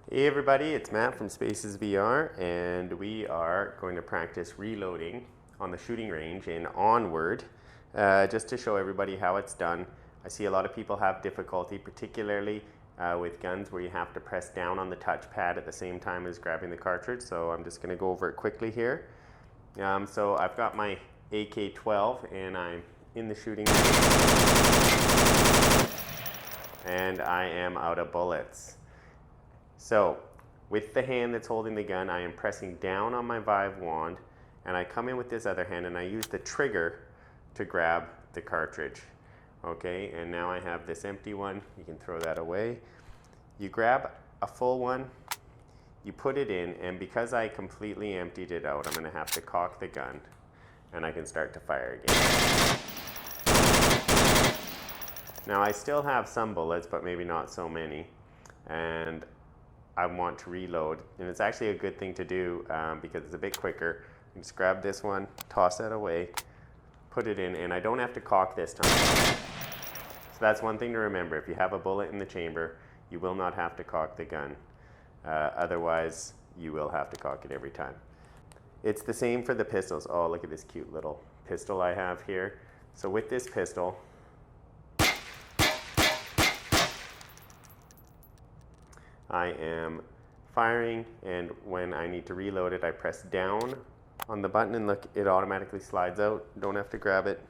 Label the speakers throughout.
Speaker 1: Hey everybody, it's Matt from SpacesVR, and we are going to practice reloading on the shooting range in Onward, just to show everybody how it's done. I see a lot of people have difficulty, particularly with guns where you have to press down on the touchpad at the same time as grabbing the cartridge, so I'm just going to go over it quickly here. So I've got my AK-12 and I'm in the shooting range, and I am out of bullets. So, with the hand that's holding the gun, I am pressing down on my Vive wand, and I come in with this other hand and I use the trigger to grab the cartridge. Okay, and now I have this empty one. You can throw that away. You grab a full one, you put it in, and because I completely emptied it out, I'm going to have to cock the gun, and I can start to fire again. Now I still have some bullets, but maybe not so many, and I want to reload, and it's actually a good thing to do because it's a bit quicker. You just grab this one, toss that away, put it in, and I don't have to cock this time. So that's one thing to remember. If you have a bullet in the chamber, you will not have to cock the gun. Otherwise, you will have to cock it every time. It's the same for the pistols. Oh, look at this cute little pistol I have here. So with this pistol, I am firing, and when I need to reload it, I press down on the button, and look, it automatically slides out. Don't have to grab it.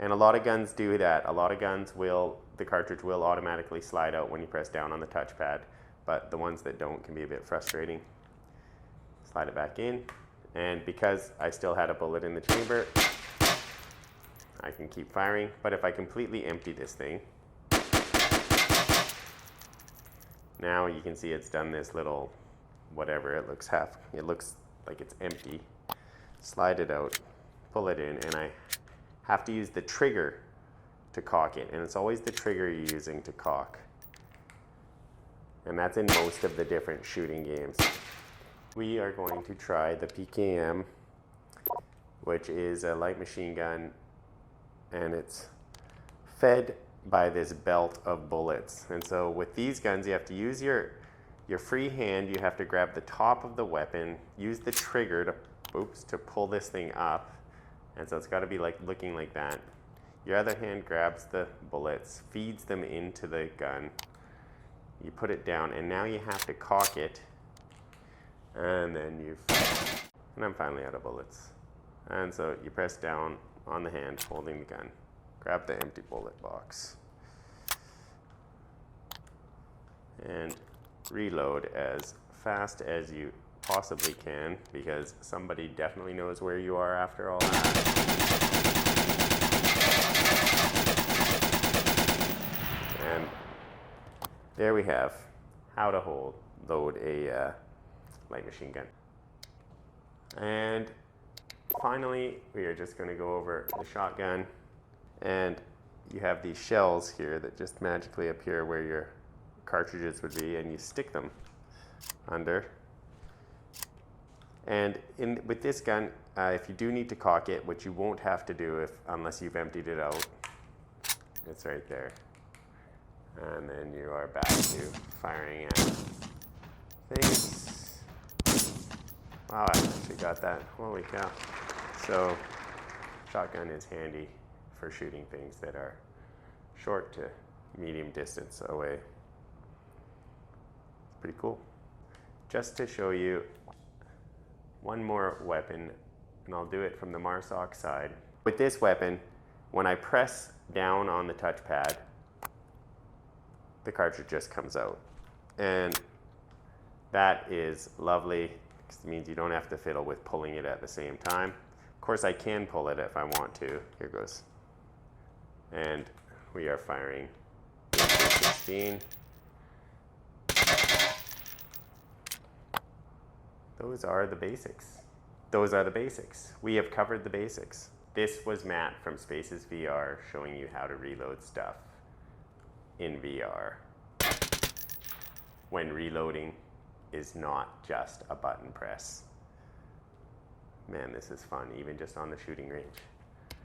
Speaker 1: And a lot of guns do that. A lot of guns the cartridge will automatically slide out when you press down on the touchpad, but the ones that don't can be a bit frustrating. Slide it back in, and because I still had a bullet in the chamber, I can keep firing. But if I completely empty this thing, now you can see it's done this little whatever, it looks like it's empty. Slide it out, pull it in, and I have to use the trigger to cock it, and it's always the trigger you're using to cock. And that's in most of the different shooting games. We are going to try the PKM, which is a light machine gun, and it's fed by this belt of bullets. And so with these guns, you have to use your free hand. You have to grab the top of the weapon, use the trigger to pull this thing up. And so it's got to be like looking like that. Your other hand grabs the bullets, feeds them into the gun. You put it down, and now you have to cock it. And then and I'm finally out of bullets. And so you press down on the hand holding the gun. Grab the empty bullet box and reload as fast as you possibly can, because somebody definitely knows where you are after all that. And there we have how to load a light machine gun. And finally, we are just going to go over the shotgun. And you have these shells here that just magically appear where your cartridges would be, and you stick them under. And with this gun, if you do need to cock it, which you won't have to do unless you've emptied it out, it's right there. And then you are back to firing at things. Wow, I actually got that. Holy cow. So, shotgun is handy for shooting things that are short to medium distance away. It's pretty cool. Just to show you one more weapon, and I'll do it from the MARSOC side. With this weapon, when I press down on the touchpad, the cartridge just comes out. And that is lovely, because it means you don't have to fiddle with pulling it at the same time. Of course, I can pull it if I want to. Here goes. And we are firing 16. Those are the basics. Those are the basics. We have covered the basics. This was Matt from SpacesVR showing you how to reload stuff in VR, when reloading is not just a button press. Man, this is fun, even just on the shooting range.